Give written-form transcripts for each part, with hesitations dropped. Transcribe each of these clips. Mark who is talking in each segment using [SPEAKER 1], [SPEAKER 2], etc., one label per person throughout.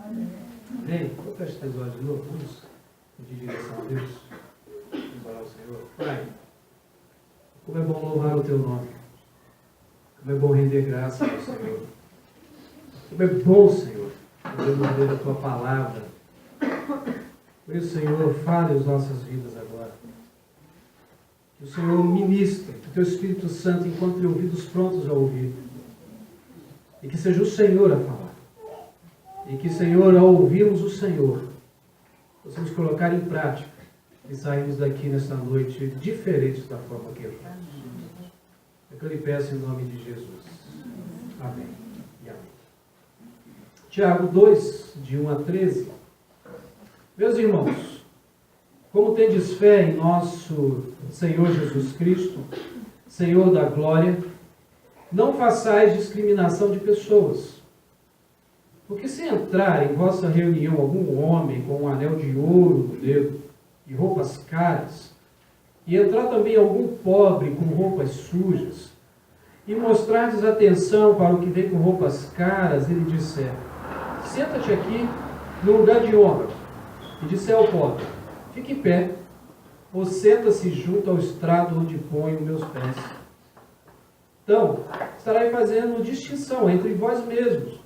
[SPEAKER 1] Amém? Vou fechar os olhos de novo. Vamos pedir direção a Deus. Vamos orar ao Senhor. Pai, como é bom louvar o Teu nome. Como é bom render graças ao Senhor. Como é bom, Senhor, podermos ler a Tua palavra. Por isso, Senhor, fale as nossas vidas agora. Que o Senhor ministre, que o Teu Espírito Santo encontre ouvidos prontos a ouvir. E que seja o Senhor a falar. E que, Senhor, ao ouvirmos o Senhor, possamos colocar em prática e sairmos daqui nesta noite diferentes da forma que entramos. É que eu lhe peço em nome de Jesus. Amém e amém. Tiago 2, de 1 a 13. Meus irmãos, como tendes fé em nosso Senhor Jesus Cristo, Senhor da glória, não façais discriminação de pessoas. Porque se entrar em vossa reunião algum homem com um anel de ouro no dedo e roupas caras, e entrar também algum pobre com roupas sujas, e mostrardes atenção para o que vem com roupas caras, ele disser: senta-te aqui no lugar de honra, e disser ao pobre: fique em pé, ou senta-se junto ao estrado onde ponho meus pés. Então, estarai fazendo distinção entre vós mesmos,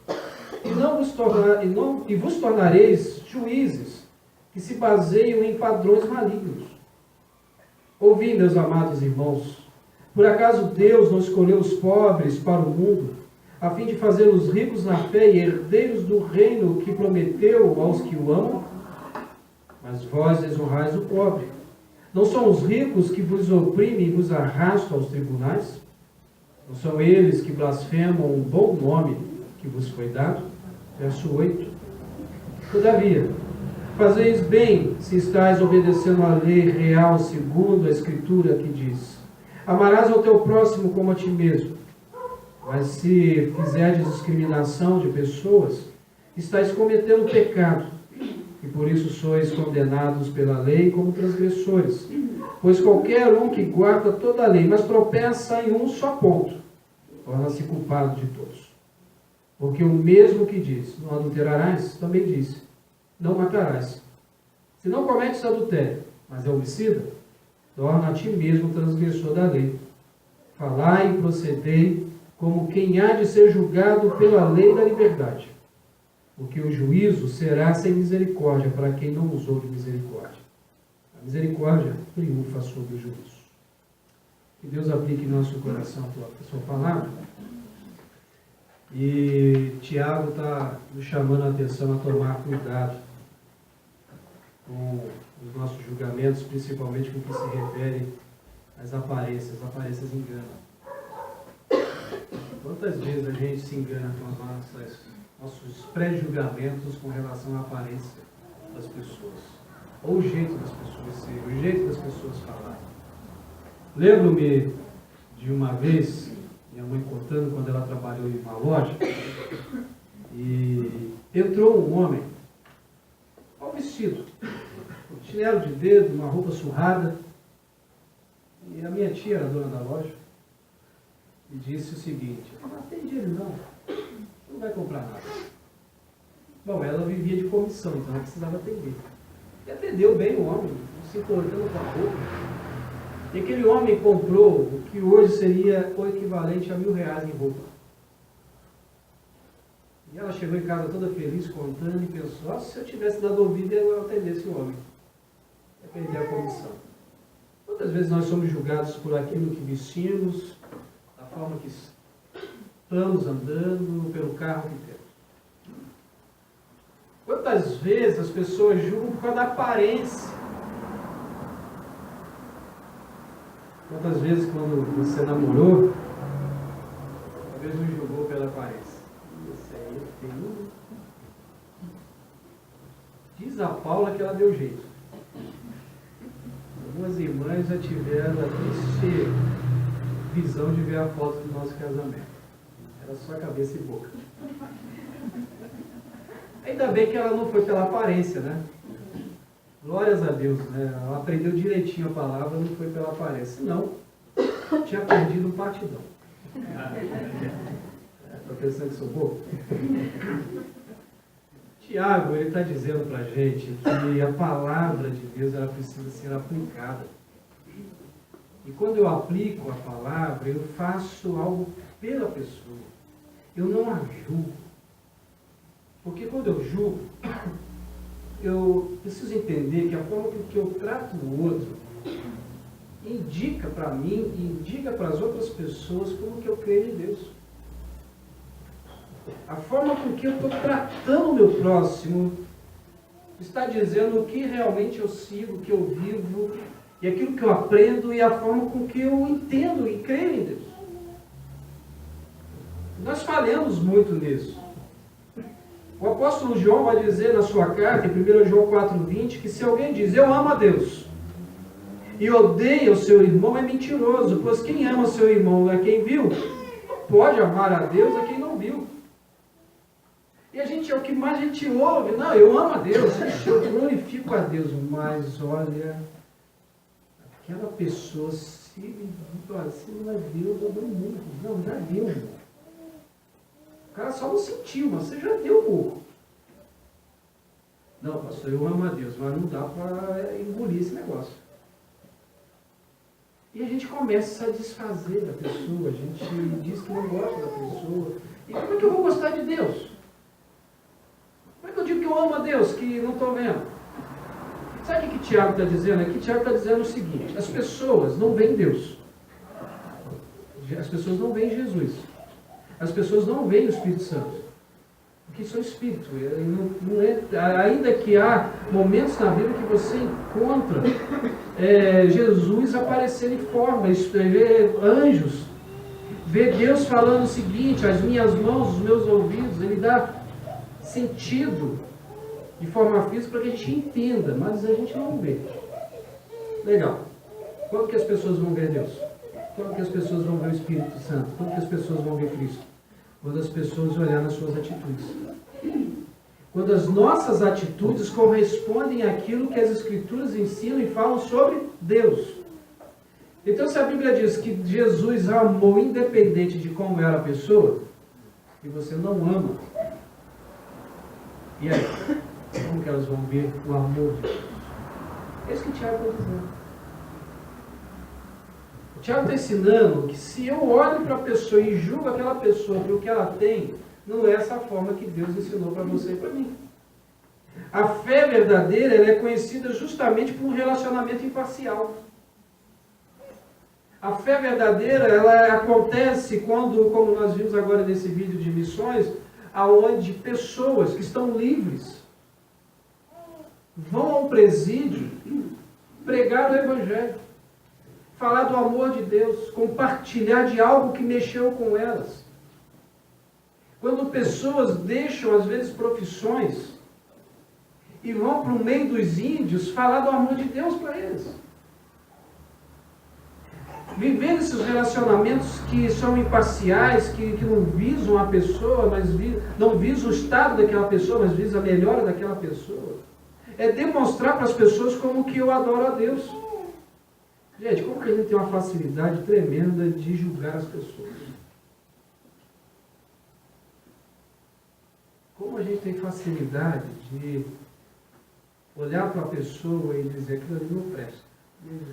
[SPEAKER 1] e vos tornareis juízes que se baseiam em padrões malignos. Ouvi, meus amados irmãos, por acaso Deus não escolheu os pobres para o mundo, a fim de fazê-los ricos na fé e herdeiros do reino que prometeu aos que o amam? Mas vós desonrais o pobre. Não são os ricos que vos oprimem e vos arrastam aos tribunais? Não são eles que blasfemam o bom nome que vos foi dado? Verso 8. Todavia, fazeis bem se estáis obedecendo à lei real segundo a Escritura que diz: amarás ao teu próximo como a ti mesmo. Mas se fizerdes discriminação de pessoas, estáis cometendo pecado, e por isso sois condenados pela lei como transgressores. Pois qualquer um que guarda toda a lei, mas tropeça em um só ponto, torna-se culpado de todos. Porque o mesmo que diz: não adulterarás, também disse: não matarás. Se não cometes adultério, mas é homicida, torna a ti mesmo transgressor da lei. Falai e procedei como quem há de ser julgado pela lei da liberdade. Porque o juízo será sem misericórdia para quem não usou de misericórdia. A misericórdia triunfa sobre o juízo. Que Deus aplique em nosso coração a sua palavra. E Tiago está nos chamando a atenção a tomar cuidado com os nossos julgamentos, principalmente com o que se refere às aparências. As aparências enganam. Quantas vezes a gente se engana com os nossos pré-julgamentos com relação à aparência das pessoas, ou o jeito das pessoas serem, o jeito das pessoas falarem. Lembro-me de uma vez, minha mãe contando, quando ela trabalhou em uma loja, e entrou um homem, mal vestido, chinelo de dedo, uma roupa surrada, e a minha tia, a dona da loja, me disse o seguinte: não atende ele não vai comprar nada. Bom, ela vivia de comissão, então ela precisava atender. E atendeu bem o homem, se importando com a roupa. E aquele homem comprou o que hoje seria o equivalente a R$1.000 em roupa. E ela chegou em casa toda feliz, contando, e pensou: se eu tivesse dado ouvido, eu atendesse o homem. Ia perder a comissão. Quantas vezes nós somos julgados por aquilo que vestimos, da forma que estamos andando, pelo carro que temos? Quantas vezes as pessoas julgam por causa da aparência? Quantas vezes, quando você namorou, talvez não julgou pela aparência? Isso aí é feio. Diz a Paula que ela deu jeito. Algumas irmãs já tiveram a triste visão de ver a foto do nosso casamento. Era só cabeça e boca. Ainda bem que ela não foi pela aparência, né? Glórias a Deus, né? Ela aprendeu direitinho a palavra, não foi pela aparência. Senão, tinha perdido um partidão. Está pensando que sou bobo? Tiago, ele está dizendo para a gente que a palavra de Deus ela precisa ser aplicada. E quando eu aplico a palavra, eu faço algo pela pessoa. Eu não a julgo. Porque quando eu julgo, eu preciso entender que a forma com que eu trato o outro indica para mim e indica para as outras pessoas como que eu creio em Deus. A forma com que eu estou tratando o meu próximo está dizendo o que realmente eu sigo, o que eu vivo, e aquilo que eu aprendo e a forma com que eu entendo e creio em Deus. Nós falhamos muito nisso. O apóstolo João vai dizer na sua carta, em 1 João 4,20, que se alguém diz, eu amo a Deus, e odeia o seu irmão, é mentiroso, pois quem ama o seu irmão é quem viu, não pode amar a Deus a quem não viu. E a gente, é o que mais a gente ouve, não, eu amo a Deus, eu glorifico a Deus, mas olha, aquela pessoa, se não é Deus, eu dou um murro. Não, já deu, irmão. O cara só não sentiu, mas você já deu um murro. Não, pastor, eu amo a Deus, mas não dá para engolir esse negócio. E a gente começa a desfazer da pessoa, a gente diz que não gosta da pessoa. E como é que eu vou gostar de Deus? Como é que eu digo que eu amo a Deus, que não estou vendo? Sabe o que Tiago está dizendo aqui? Tiago está dizendo o seguinte, as pessoas não veem Deus. As pessoas não veem Jesus. As pessoas não veem o Espírito Santo. Porque são espírito. Ainda que há momentos na Bíblia que você encontra Jesus aparecer em forma, vê anjos, vê Deus falando o seguinte, as minhas mãos, os meus ouvidos, ele dá sentido de forma física para que a gente entenda, mas a gente não vê. Legal. Quando que as pessoas vão ver Deus? Quando que as pessoas vão ver o Espírito Santo? Quando que as pessoas vão ver Cristo? Quando as pessoas olharem nas suas atitudes. Quando as nossas atitudes correspondem àquilo que as Escrituras ensinam e falam sobre Deus. Então, se a Bíblia diz que Jesus amou independente de como era a pessoa, e você não ama, e aí? Como que elas vão ver o amor de Deus? É isso que o Tiago está dizendo. O Tiago está ensinando que se eu olho para a pessoa e julgo aquela pessoa pelo que ela tem, não é essa forma que Deus ensinou para você e para mim. A fé verdadeira ela é conhecida justamente por um relacionamento imparcial. A fé verdadeira ela acontece quando, como nós vimos agora nesse vídeo de missões, aonde pessoas que estão livres vão ao presídio pregar o Evangelho, falar do amor de Deus, compartilhar de algo que mexeu com elas. Quando pessoas deixam, às vezes, profissões e vão para o meio dos índios falar do amor de Deus para eles. Viver esses relacionamentos que são imparciais, que não visam a pessoa, mas não visam o estado daquela pessoa, mas visam a melhora daquela pessoa. É demonstrar para as pessoas como que eu adoro a Deus. Gente, como que a gente tem uma facilidade tremenda de julgar as pessoas? Como a gente tem facilidade de olhar para a pessoa e dizer que aquilo ali não presta.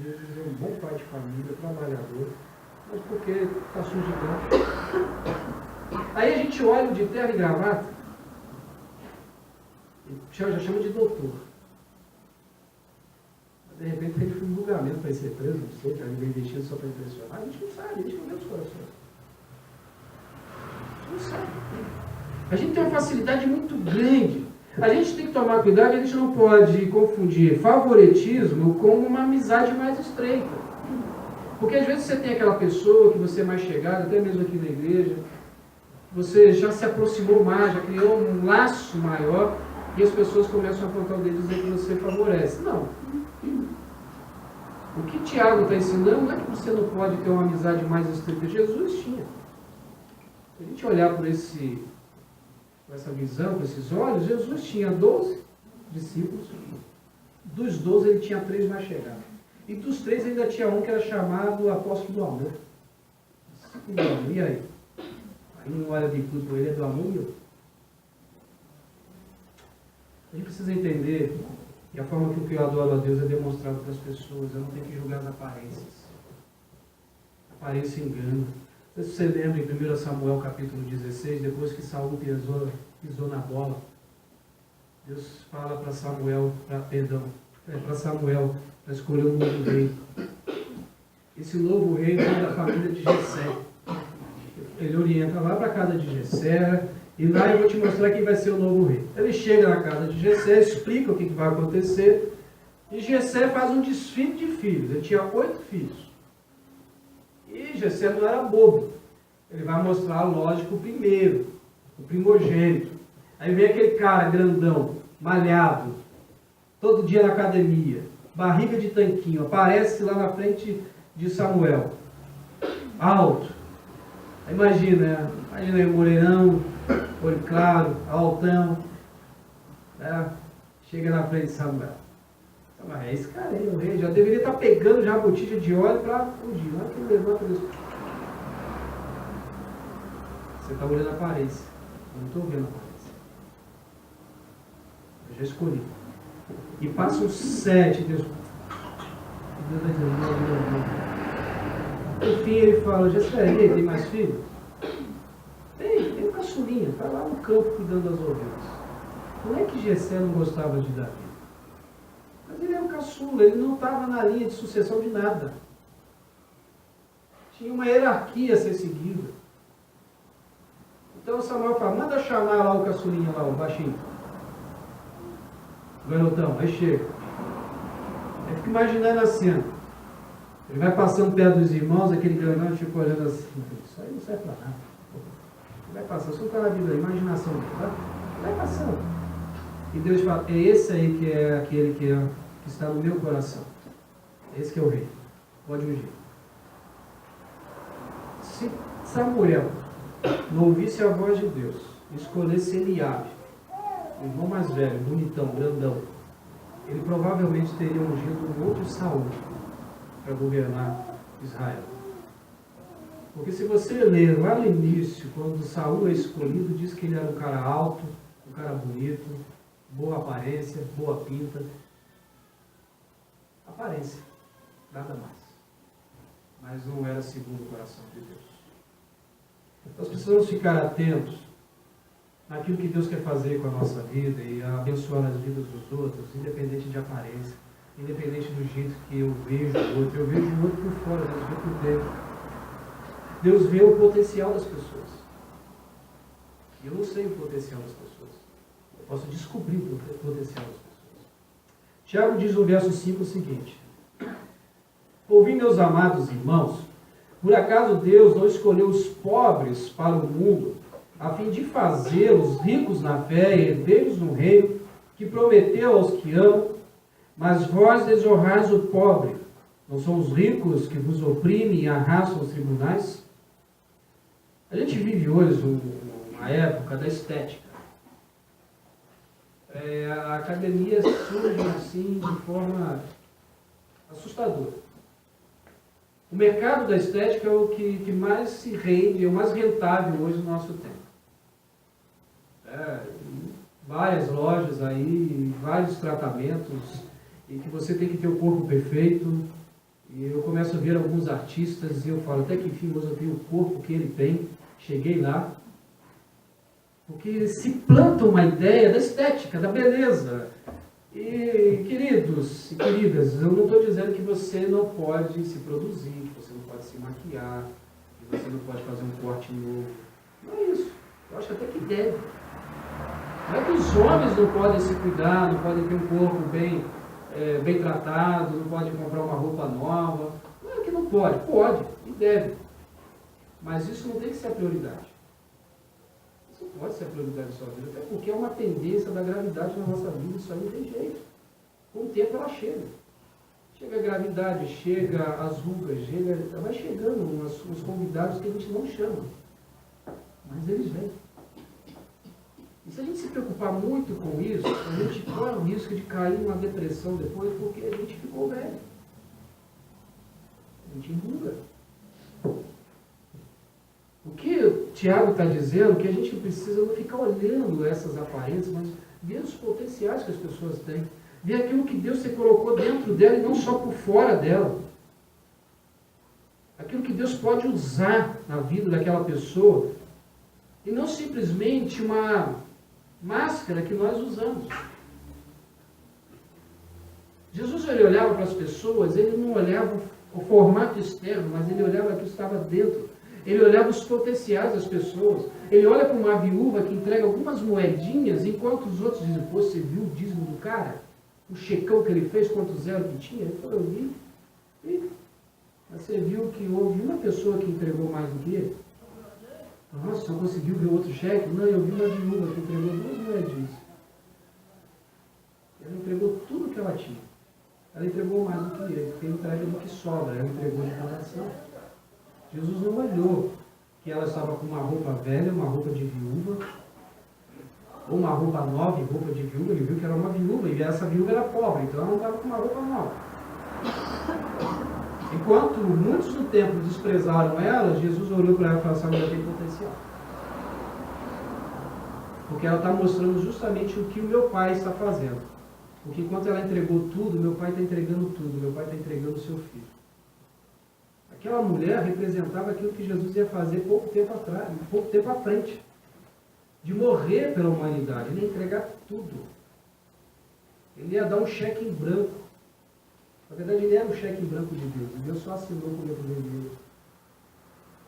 [SPEAKER 1] Jesus é um bom pai de família, trabalhador, mas porque está sujo de graça. Aí a gente olha o de terno e gravata, já chama de doutor. De repente ele foi um julgamento para ser preso, não sei, ele veio vestido só para impressionar. A gente não sabe, a gente não vê os corações. A gente não sabe. A gente tem uma facilidade muito grande. A gente tem que tomar cuidado, a gente não pode confundir favoritismo com uma amizade mais estreita. Porque às vezes você tem aquela pessoa que você é mais chegada, até mesmo aqui na igreja, você já se aproximou mais, já criou um laço maior, e as pessoas começam a apontar o dedo e dizer que você favorece. Não. O que Tiago está ensinando não é que você não pode ter uma amizade mais estreita. Jesus tinha. Se a gente olhar por essa visão, por esses olhos, Jesus tinha 12 discípulos. Dos 12 ele tinha 3 mais chegados. E dos 3 ainda tinha um que era chamado apóstolo do amor. Discípulo do amor. E aí? Aí não olha de tudo por ele, é do amor e eu. A gente precisa entender que a forma que eu adoro a Deus é demonstrado para as pessoas. Eu não tenho que julgar as aparências. A aparência engana. Não sei se você lembra em 1 Samuel capítulo 16, depois que Saul pisou na bola, Deus fala para Samuel, para escolher um novo rei. Esse novo rei vem da família de Jessé. Ele orienta lá para a casa de Jessé, e lá eu vou te mostrar quem vai ser o novo rei. Ele chega na casa de Jessé, explica o que vai acontecer, e Jessé faz um desfile de filhos. Ele tinha 8 filhos. E Jessé não era bobo. Ele vai mostrar, lógico, o primeiro, o primogênito. Aí vem aquele cara grandão, malhado, todo dia na academia, barriga de tanquinho, aparece lá na frente de Samuel, alto. Imagina aí o moreirão, olho claro, altão, né? Chega na frente de Samuel. É esse cara aí, o rei, já deveria estar pegando já a botija de óleo para fugir. Não é que ele levanta isso. Você está olhando a aparência. Eu não estou vendo a aparência. Eu já escolhi. E passam 7, Deus vai dizer, não. No fim ele fala, Jessé, e aí, tem mais filho? Tem um caçulinha, está lá no campo cuidando das ovelhas. Não é que Jessé não gostava de Davi. Mas ele era um caçula, ele não estava na linha de sucessão de nada. Tinha uma hierarquia a ser seguida. Então Samuel fala, manda chamar lá o caçulinha lá, o baixinho. O garotão, aí chega. Aí fica imaginando a cena. Ele vai passando perto dos irmãos, aquele grandão fica olhando assim, isso aí não serve para nada. Vai passando, só está na vida, a imaginação dele, tá? Vai passando. E Deus fala, é esse aí que é aquele que está no meu coração. Esse que é o rei. Pode ungir. Se Samuel não ouvisse a voz de Deus, escolhesse Eliabe, o irmão mais velho, bonitão, grandão, ele provavelmente teria ungido um outro Saul para governar Israel. Porque se você ler lá no início, quando Saul é escolhido, diz que ele era um cara alto, um cara bonito, boa aparência, boa pinta. Aparência, nada mais. Mas não era segundo o coração de Deus. Nós precisamos ficar atentos naquilo que Deus quer fazer com a nossa vida e abençoar as vidas dos outros, independente de aparência, independente do jeito que eu vejo o outro. Eu vejo o outro por fora, Deus vê por dentro. Deus vê o potencial das pessoas. Eu não sei o potencial das pessoas. Eu posso descobrir o potencial das pessoas. Tiago diz no verso 5 o seguinte: ouvi, meus amados irmãos, por acaso Deus não escolheu os pobres para o mundo, a fim de fazê-los ricos na fé e herdeiros no reino que prometeu aos que amam? Mas vós desonrais o pobre. Não são os ricos que vos oprimem e arrastam os tribunais? A gente vive hoje uma época da estética. A academia surge assim de forma assustadora. O mercado da estética é o que mais se rende, é o mais rentável hoje no nosso tempo. Várias lojas aí, vários tratamentos, e que você tem que ter o corpo perfeito. E eu começo a ver alguns artistas e eu falo, até que enfim, mas eu tenho o corpo que ele tem, cheguei lá. Porque se planta uma ideia da estética, da beleza. E, queridos e queridas, eu não estou dizendo que você não pode se produzir, que você não pode se maquiar, que você não pode fazer um corte novo. Não é isso. Eu acho até que deve. Não é que os homens não podem se cuidar, não podem ter um corpo bem tratado, não podem comprar uma roupa nova. Não é que não pode. Pode e deve. Mas isso não tem que ser a prioridade. Isso pode ser a prioridade da sua vida, até porque é uma tendência da gravidade na nossa vida, isso aí não tem jeito. Com o tempo ela chega. Chega a gravidade, chega as rugas, vai chegando uns convidados que a gente não chama. Mas eles vêm. E se a gente se preocupar muito com isso, a gente corre o risco de cair numa depressão depois, porque a gente ficou velho. A gente enruga. O que o Tiago está dizendo é que a gente precisa não ficar olhando essas aparências, mas Vê os potenciais que as pessoas têm. Vê aquilo que Deus se colocou dentro dela e não só por fora dela. Aquilo que Deus pode usar na vida daquela pessoa e não simplesmente uma máscara que nós usamos. Jesus, ele olhava para as pessoas, ele não olhava o formato externo, mas ele olhava o que estava dentro. Ele olhava os potenciais das pessoas. Ele olha para uma viúva que entrega algumas moedinhas, enquanto os outros dizem, pô, você viu o dízimo do cara? O checão que ele fez, quanto zero que tinha? Ele falou, eu vi. Mas você viu que houve uma pessoa que entregou mais do que ele? Nossa, só conseguiu ver outro cheque? Não, eu vi uma viúva que entregou 2 moedinhas. Ela entregou tudo que ela tinha. Ela entregou mais do que ele, porque ele entrega do que sobra. Ela entregou de coração. Jesus não olhou que ela estava com uma roupa velha, uma roupa de viúva, ou uma roupa nova e roupa de viúva. Ele viu que era uma viúva, e essa viúva era pobre, então ela não estava com uma roupa nova. Enquanto muitos no templo desprezaram ela, Jesus olhou para ela e falou assim, ela tem potencial. Porque ela está mostrando justamente o que o meu pai está fazendo. Porque enquanto ela entregou tudo, meu pai está entregando tudo, meu pai está entregando o seu filho. Aquela mulher representava aquilo que Jesus ia fazer pouco tempo atrás, pouco tempo à frente. De morrer pela humanidade, ele ia entregar tudo. Ele ia dar um cheque em branco. Na verdade, ele era um cheque em branco de Deus. E Deus só assinou com o dele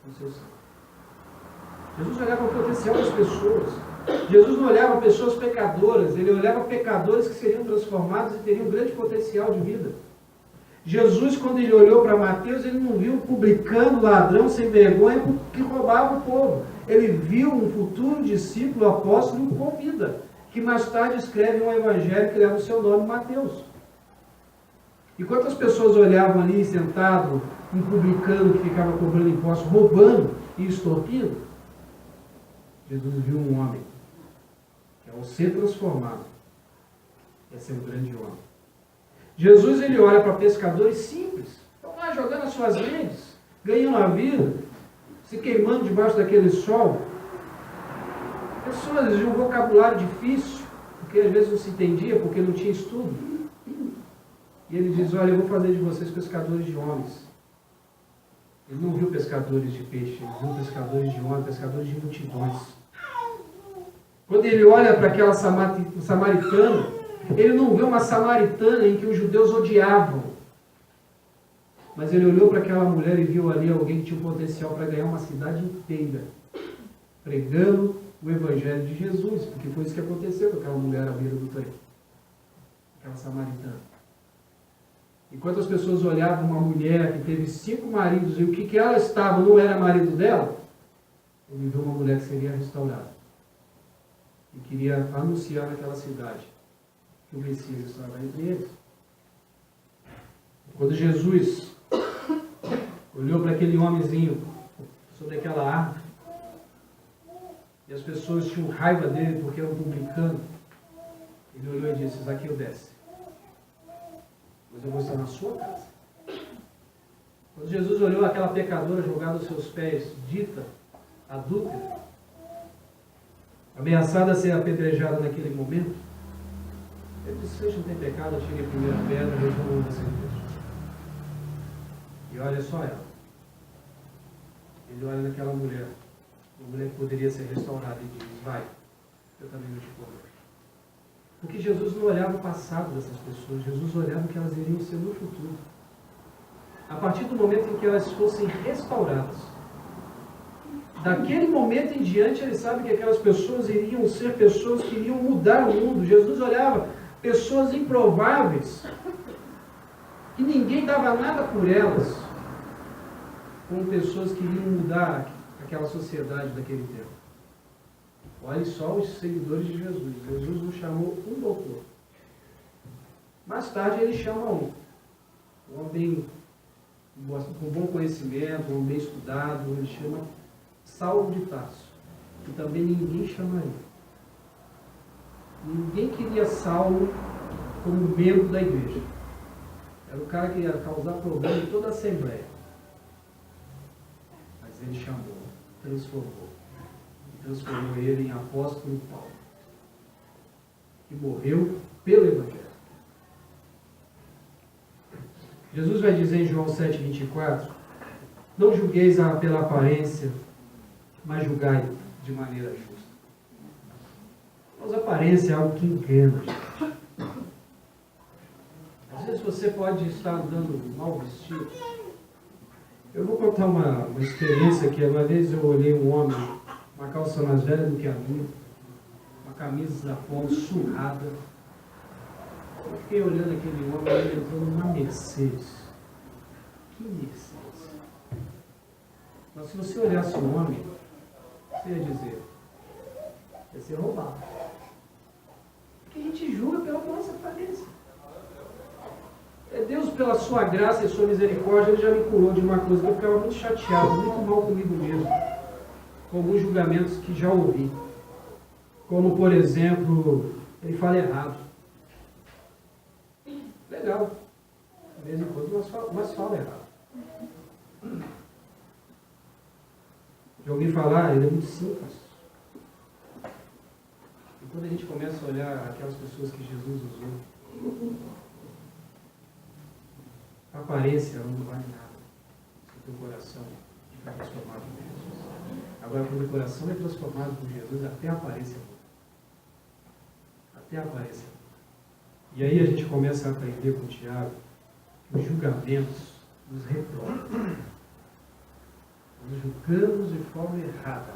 [SPEAKER 1] no seu sangue. Jesus olhava o potencial das pessoas. Jesus não olhava pessoas pecadoras, ele olhava pecadores que seriam transformados e teriam um grande potencial de vida. Jesus, quando ele olhou para Mateus, ele não viu um publicano, ladrão, sem vergonha, que roubava o povo. Ele viu um futuro discípulo, apóstolo com vida, que mais tarde escreve um evangelho que leva o seu nome, Mateus. E quantas pessoas olhavam ali sentado, um publicano que ficava cobrando impostos, roubando e extorquindo? Jesus viu um homem que, ao ser transformado, ia ser um grande homem. Jesus, ele olha para pescadores simples, estão lá jogando as suas redes, ganhando a vida, se queimando debaixo daquele sol. Pessoas de um vocabulário difícil, porque às vezes não se entendia, porque não tinha estudo. E ele diz, olha, eu vou fazer de vocês pescadores de homens. Ele não viu pescadores de peixe, ele viu pescadores de homens, pescadores de multidões. Quando ele olha para aquela samaritana, ele não viu uma samaritana em que os judeus odiavam. Mas ele olhou para aquela mulher e viu ali alguém que tinha um potencial para ganhar uma cidade inteira, pregando o evangelho de Jesus, porque foi isso que aconteceu com aquela mulher à beira do trem, aquela samaritana. Enquanto as pessoas olhavam uma mulher que teve 5 maridos e o que ela estava não era marido dela, ele viu uma mulher que seria restaurada e queria anunciar naquela cidade que o Messias estava entre eles. Quando Jesus olhou para aquele homenzinho sobre aquela árvore, e as pessoas tinham raiva dele porque era um publicano, ele olhou e disse, Zaqueu, desce, mas eu vou estar na sua casa. Quando Jesus olhou aquela pecadora jogada aos seus pés, dita adúltera, ameaçada a ser apedrejada naquele momento, ele disse, se não tem pecado, atire a primeira pedra, resolvam você mesmo. E olha só ela. Ele olha naquela mulher, uma mulher que poderia ser restaurada, e diz, vai, eu também não te cobro. Porque Jesus não olhava o passado dessas pessoas, Jesus olhava o que elas iriam ser no futuro. A partir do momento em que elas fossem restauradas, daquele momento em diante, ele sabe que aquelas pessoas iriam ser pessoas que iriam mudar o mundo. Jesus olhava pessoas improváveis, que ninguém dava nada por elas, como pessoas que iriam mudar aquela sociedade daquele tempo. Olhe só os seguidores de Jesus. Jesus não chamou um doutor. Mais tarde ele chama um homem com bom conhecimento, um homem bem estudado, ele chama Saulo de Tarso, que também ninguém chamaria. Ninguém queria Saulo como membro da igreja. Era o cara que ia causar problema em toda a assembleia. Mas ele chamou, transformou ele em apóstolo Paulo. que morreu pelo Evangelho. Jesus vai dizer em João 7,24: não julgueis pela aparência, mas julgai de maneira justa. Mas a aparência é algo que engana, gente. Às vezes você pode estar andando mal vestido. Eu vou contar uma experiência que uma vez eu olhei um homem, uma calça mais velha do que a minha, uma camisa da ponta, surrada. Eu fiquei olhando aquele homem, ele entrou numa Mercedes. Que Mercedes? Mas se você olhasse o homem, você ia dizer, ia ser roubado. Porque a gente julga pela nossa aparência. Deus, pela sua graça e sua misericórdia, Ele já me curou de uma coisa que eu ficava muito chateado, muito mal comigo mesmo, com alguns julgamentos que já ouvi. Como, por exemplo, ele fala errado. Legal. De vez em quando, mas fala errado. Já ouvi falar, ele é muito simples. E quando a gente começa a olhar aquelas pessoas que Jesus usou, a aparência não vale nada. Se o teu coração fica transformado por Jesus. Agora, quando o coração é transformado por Jesus, até a aparência muda. Até a aparência muda. E aí a gente começa a aprender com o Tiago que os julgamentos nos reprovam. Nós julgamos de forma errada.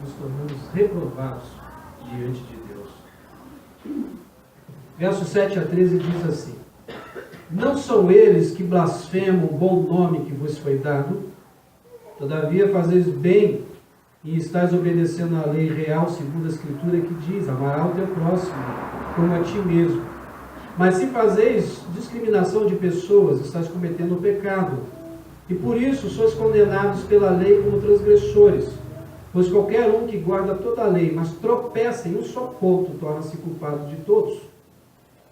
[SPEAKER 1] Nos tornamos reprovados diante de Deus. Versos 7 a 13 diz assim: não são eles que blasfemam o bom nome que vos foi dado? Todavia fazeis bem e estáis obedecendo à lei real, segundo a Escritura, que diz: amarás o teu próximo como a ti mesmo. Mas se fazeis discriminação de pessoas, estáis cometendo o pecado. E por isso sois condenados pela lei como transgressores. Pois qualquer um que guarda toda a lei, mas tropeça em um só ponto, torna-se culpado de todos.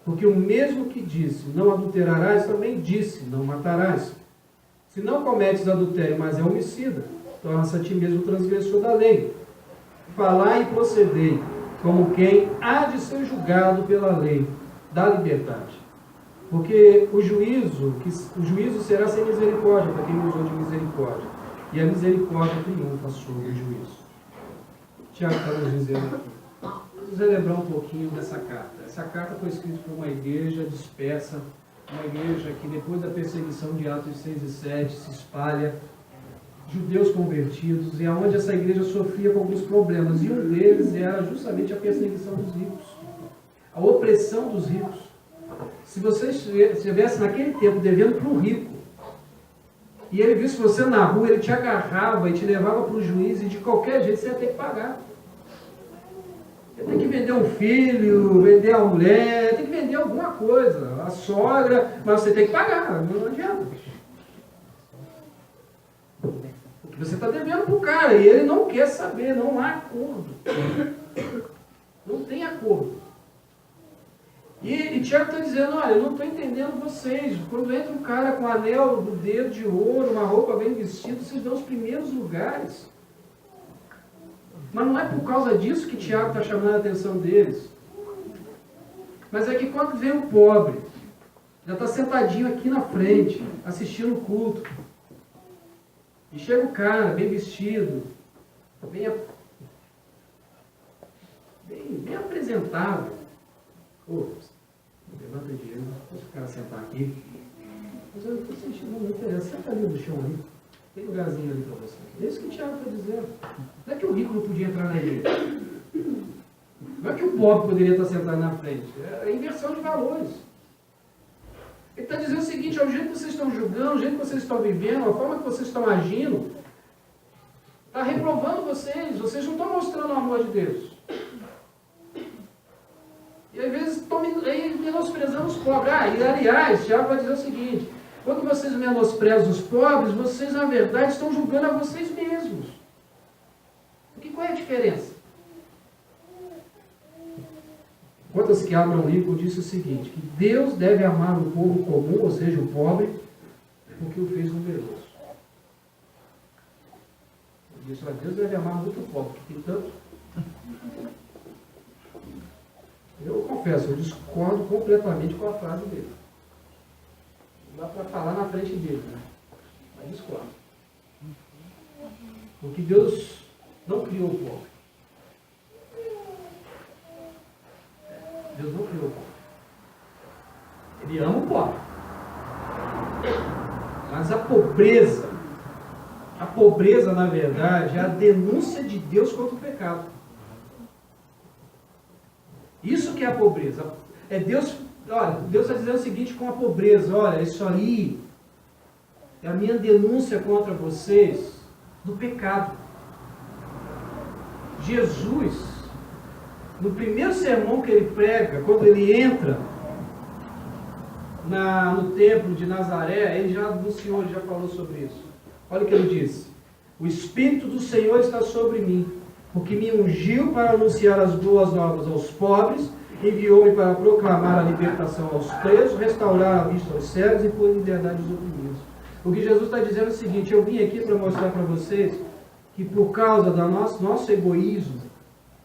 [SPEAKER 1] Porque o mesmo que disse, não adulterarás, também disse, não matarás. Se não cometes adultério, mas é homicida, torna-se a ti mesmo transgressor da lei. Falai e procedei, como quem há de ser julgado pela lei da liberdade. Porque o juízo será sem misericórdia para quem usou de misericórdia. E a misericórdia triunfa sobre o juízo. Tiago está nos dizendo aqui. Vamos relembrar um pouquinho dessa carta. Essa carta foi escrita por uma igreja dispersa, uma igreja que depois da perseguição de Atos 6 e 7 se espalha, judeus convertidos, e aonde essa igreja sofria com alguns problemas. E um deles era justamente a perseguição dos ricos, a opressão dos ricos. Se você estivesse naquele tempo devendo para um rico, e ele visse você na rua, ele te agarrava e te levava para o juiz, e de qualquer jeito você ia ter que pagar. Ia ter que vender um filho, vender a mulher, tem que vender alguma coisa, a sogra, mas você tem que pagar, não adianta. Porque você está devendo para o cara, e ele não quer saber, não há acordo. Não tem acordo. E Tiago está dizendo, olha, eu não estou entendendo vocês. Quando entra um cara com anel do dedo de ouro, uma roupa bem vestida, vocês dão os primeiros lugares. Mas não é por causa disso que Tiago está chamando a atenção deles. Mas é que quando vem o pobre, já está sentadinho aqui na frente, assistindo o culto, e chega o cara, bem vestido, bem apresentável. Pô, levanta o dinheiro, deixa o cara sentar aqui. Mas eu estou sentindo, não interessa, senta ali no chão ali. Tem lugarzinho ali para você. É isso que o Tiago está dizendo. Não é que o rico não podia entrar na igreja. Não é que o pobre poderia estar sentado na frente. É a inversão de valores. Ele está dizendo o seguinte, é o jeito que vocês estão julgando, o jeito que vocês estão vivendo, a forma que vocês estão agindo, está reprovando vocês não estão mostrando o amor de Deus. E às vezes estão menosprezando os pobres. E aliás, Tiago vai dizer o seguinte, quando vocês menosprezam os pobres, vocês na verdade estão julgando a vocês mesmos. Porque qual é a diferença? Conta-se que Abraham Lincoln disse o seguinte, que Deus deve amar o povo comum, ou seja, o pobre, porque o fez numeroso. Ele disse, Deus deve amar muito o pobre, porque tem tanto. Eu confesso, eu discordo completamente com a frase dele. Não dá para falar na frente dele, né? Mas discordo. Porque Deus não criou o pobre. Deus não criou o pobre. Ele ama o pobre. Mas a pobreza, na verdade, é a denúncia de Deus contra o pecado. Isso que é a pobreza. É Deus, olha, Deus está dizendo o seguinte com a pobreza: olha, isso aí é a minha denúncia contra vocês do pecado. Jesus, no primeiro sermão que ele prega, quando ele entra no templo de Nazaré, ele já anunciou, ele já falou sobre isso. Olha o que ele disse: o Espírito do Senhor está sobre mim, porque me ungiu para anunciar as boas novas aos pobres, enviou-me para proclamar a libertação aos presos, restaurar a vista aos cegos e pôr em liberdade os oprimidos. O que Jesus está dizendo é o seguinte: eu vim aqui para mostrar para vocês que por causa do nosso egoísmo,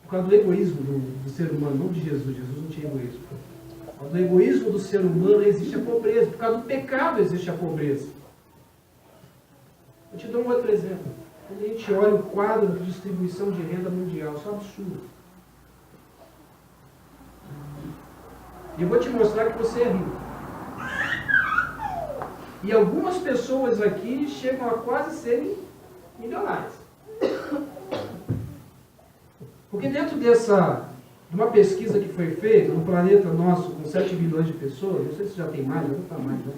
[SPEAKER 1] por causa do egoísmo do ser humano, não de Jesus, Jesus não tinha egoísmo. Por causa do egoísmo do ser humano existe a pobreza, por causa do pecado existe a pobreza. Eu te dou um outro exemplo. Quando a gente olha o quadro de distribuição de renda mundial, isso é um absurdo. E eu vou te mostrar que você é rico. E algumas pessoas aqui chegam a quase serem milionárias. Porque dentro de uma pesquisa que foi feita no planeta nosso, com 7 bilhões de pessoas, não sei se já tem mais, já não está mais, né?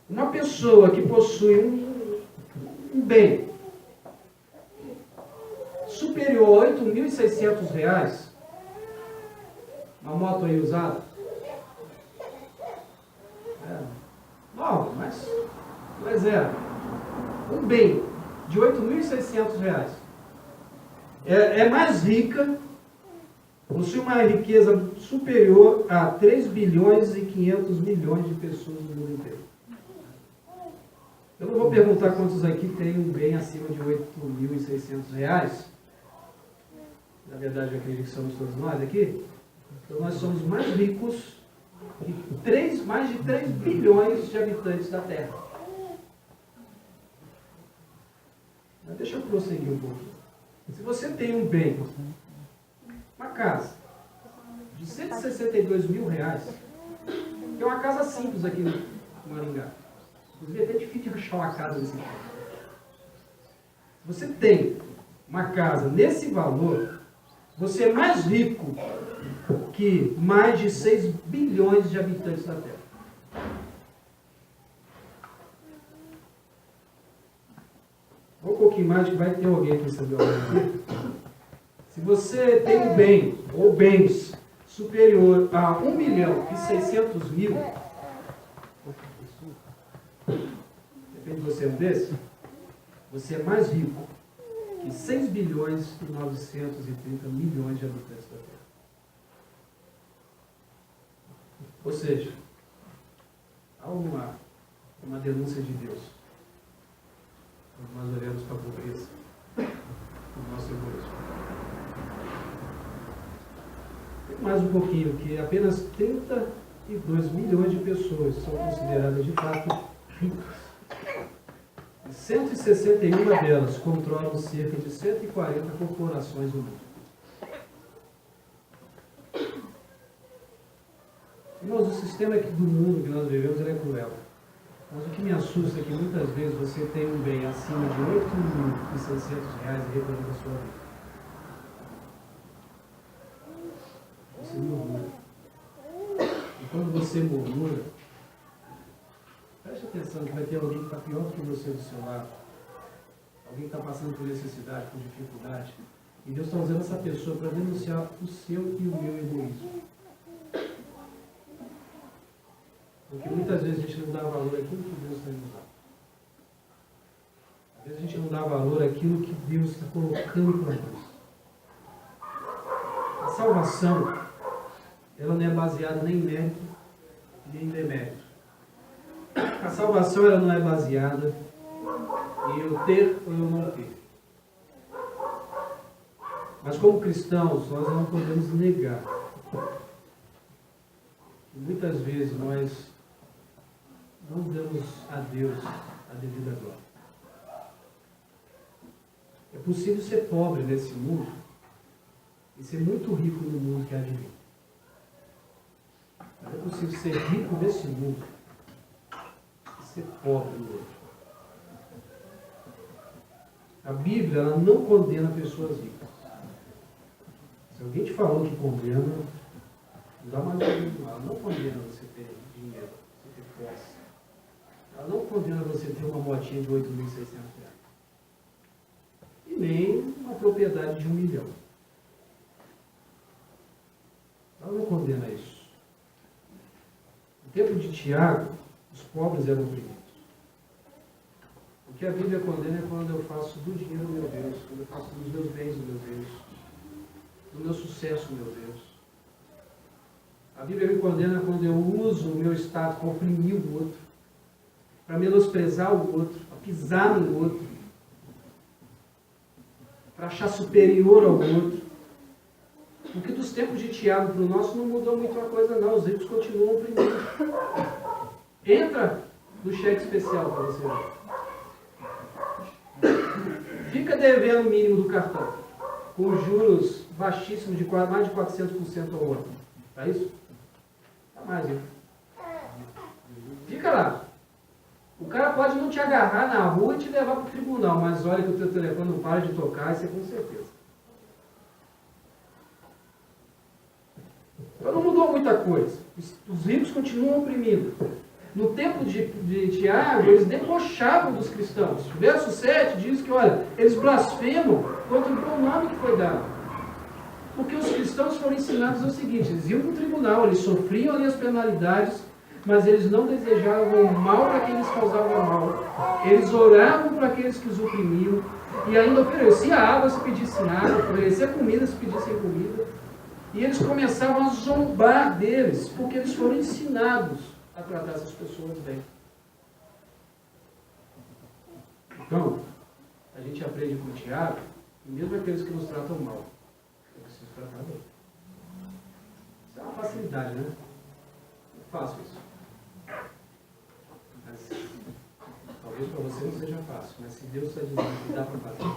[SPEAKER 1] Uma pessoa que possui um bem superior a R$ 8.600, uma moto aí usada, nova, mas não é zero. Um bem de R$ 8.600 é mais rica, possui uma riqueza superior a 3 bilhões e 500 milhões de pessoas no mundo inteiro. Eu não vou perguntar quantos aqui têm um bem acima de R$ 8.600. Na verdade, eu acredito que somos todos nós aqui. Então, nós somos mais ricos que mais de 3 bilhões de habitantes da Terra. Mas deixa eu prosseguir um pouco. Se você tem um bem, uma casa de R$ 162 mil, que é uma casa simples aqui no Maringá. Inclusive é até difícil de achar uma casa desse tipo. Se você tem uma casa nesse valor, você é mais rico que mais de 6 bilhões de habitantes da Terra. Um pouquinho mais que vai ter alguém que recebeu aqui. Se você tem um bem ou bens superior a 1.600.000, depende de você um desse, você é mais rico que 6 bilhões e 930 milhões de habitantes da Terra. Ou seja, há uma denúncia de Deus. Quando nós olhamos para a pobreza, o nosso egoísmo. Tem mais um pouquinho, que apenas 32 milhões de pessoas são consideradas de fato ricas. 161 delas controlam cerca de 140 corporações no mundo. Irmãos, o sistema do mundo que nós vivemos é cruel. Mas o que me assusta é que muitas vezes você tem um bem acima de R$ 8.600 e reclama da sua vida. Você murmura. E quando você murmura, preste atenção que vai ter alguém que está pior do que você do seu lado. Alguém que está passando por necessidade, por dificuldade. E Deus está usando essa pessoa para denunciar o seu e o meu egoísmo. Porque muitas vezes a gente não dá valor àquilo que Deus está nos dando. Às vezes a gente não dá valor àquilo que Deus está colocando para nós. A salvação, ela não é baseada nem em mérito, nem em demérito. A salvação, ela não é baseada em eu ter ou eu não ter. Mas como cristãos, nós não podemos negar E muitas vezes nós não damos a Deus a devida glória. É possível ser pobre nesse mundo e ser muito rico no mundo que há de vir. Mas é possível ser rico nesse mundo e ser pobre no outro. A Bíblia ela não condena pessoas ricas. Se alguém te falou que condena, não dá mais ouvido. Ela não condena você ter dinheiro, você ter posse. Ela não condena você ter uma motinha de R$ 8.600. E nem uma propriedade de R$ 1 milhão. Ela não condena isso. No tempo de Tiago, os pobres eram oprimidos. O que a Bíblia condena é quando eu faço do dinheiro meu Deus, quando eu faço dos meus bens o meu Deus, do meu sucesso meu Deus. A Bíblia me condena quando eu uso o meu status para oprimir o outro, para menosprezar o outro, para pisar no outro, para achar superior ao outro. Porque dos tempos de Tiago para o nosso não mudou muito a coisa não, os ricos continuam oprimindo. Entra no cheque especial para você ver. Fica devendo o mínimo do cartão, com juros baixíssimos de mais de 400% ao ano. Tá isso? Tá mais, hein? Fica lá. O cara pode não te agarrar na rua e te levar para o tribunal, mas olha que o teu telefone não para de tocar, isso é com certeza. Então não mudou muita coisa. Os ricos continuam oprimindo. No tempo de Tiago, eles debochavam dos cristãos. Verso 7 diz que, olha, eles blasfemam contra o bom nome que foi dado. Porque os cristãos foram ensinados o seguinte, eles iam para o tribunal, eles sofriam ali as penalidades, mas eles não desejavam o mal para quem lhes causava mal. Eles oravam para aqueles que os oprimiam, e ainda ofereciam água se pedisse água, oferecia comida se pedissem comida. E eles começavam a zombar deles, porque eles foram ensinados a tratar essas pessoas bem. Então, a gente aprende com o Tiago, e mesmo aqueles que nos tratam mal, eu preciso tratar bem. Isso é uma facilidade, né? Eu faço isso. Mas, talvez para você não seja fácil, mas se Deus está dizendo que dá para fazer,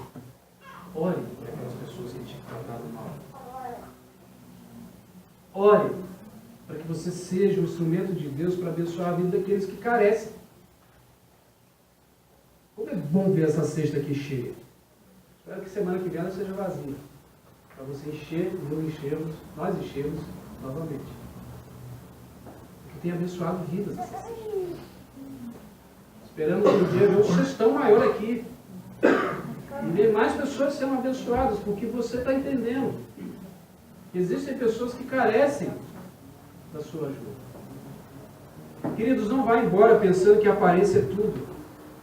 [SPEAKER 1] ore para aquelas pessoas que te trataram mal. Ore para que você seja um instrumento de Deus para abençoar a vida daqueles que carecem. Como é bom ver essa cesta aqui cheia. Espero que semana que vem ela seja vazia. Para você encher, nós enchermos novamente. Porque tem abençoado vidas essa cesta. Esperamos um dia ver um cestão maior aqui. E ver mais pessoas sendo abençoadas, porque você está entendendo. Existem pessoas que carecem da sua ajuda. Queridos, não vá embora pensando que a aparência é tudo.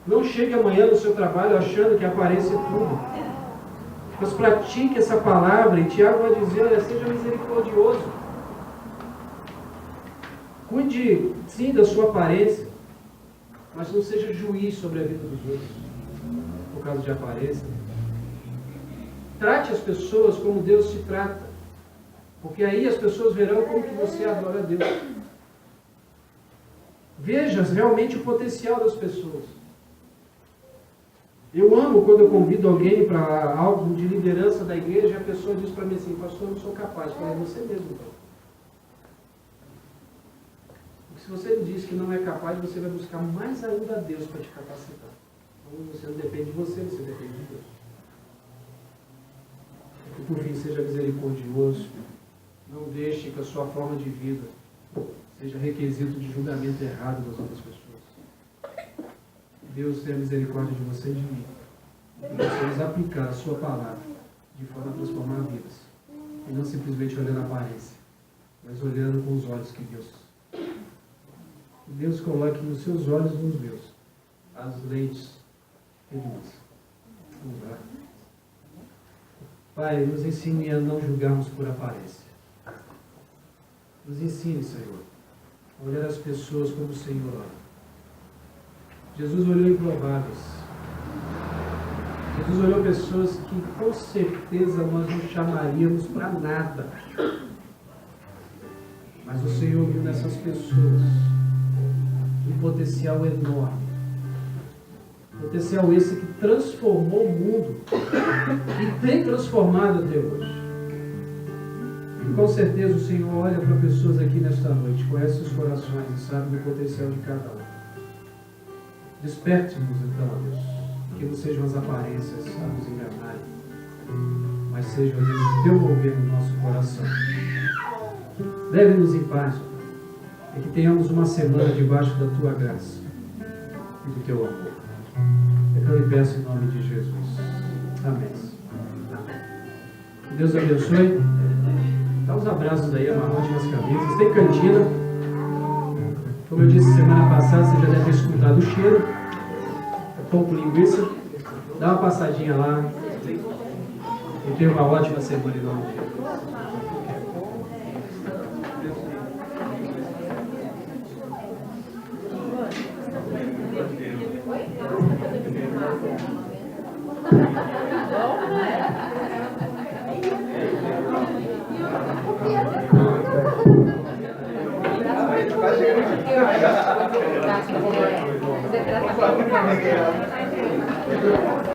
[SPEAKER 1] Não chegue amanhã no seu trabalho achando que a aparência é tudo. Mas pratique essa palavra, e Tiago vai dizer, olha, seja misericordioso. Cuide, sim, da sua aparência, mas não seja juiz sobre a vida dos outros, por causa de aparência. Trate as pessoas como Deus te trata. Porque aí as pessoas verão como que você adora a Deus. Veja realmente o potencial das pessoas. Eu amo quando eu convido alguém para algo de liderança da igreja e a pessoa diz para mim assim, pastor, eu não sou capaz. Eu falei, você mesmo então. Porque se você me diz que não é capaz, você vai buscar mais ainda a Deus para te capacitar. Então você não depende de você, você depende de Deus. Que por fim seja misericordioso. Não deixe que a sua forma de vida seja requisito de julgamento errado das outras pessoas. Deus tenha misericórdia de você e de mim. E possamos aplicar a sua palavra de forma a transformar vidas. E não simplesmente olhando a aparência, mas olhando com os olhos que Deus. Que Deus coloque nos seus olhos e nos meus as lentes de luz. Vamos lá. Pai, nos ensine a não julgarmos por aparência. Nos ensine, Senhor, a olhar as pessoas como o Senhor olha. Jesus olhou improváveis. Jesus olhou pessoas que com certeza nós não chamaríamos para nada. Mas o Senhor viu nessas pessoas um potencial enorme. Potencial esse que transformou o mundo e tem transformado até hoje. E com certeza o Senhor olha para pessoas aqui nesta noite, conhece os corações e sabe do potencial de cada um. Desperte-nos então, Deus, que não sejam as aparências a nos enganarem, mas seja, Deus, o teu mover no nosso coração. Leve-nos em paz, e que tenhamos uma semana debaixo da tua graça e do teu amor. É que eu lhe peço em nome de Jesus. Amém. Que Deus abençoe. Dá os abraços aí, amarrote nas camisas. Tem cantina. Como eu disse semana passada, você já deve ter escutado o cheiro. É pão com linguiça. Dá uma passadinha lá. E tenha uma ótima semana em nome de Jesus.
[SPEAKER 2] Você trata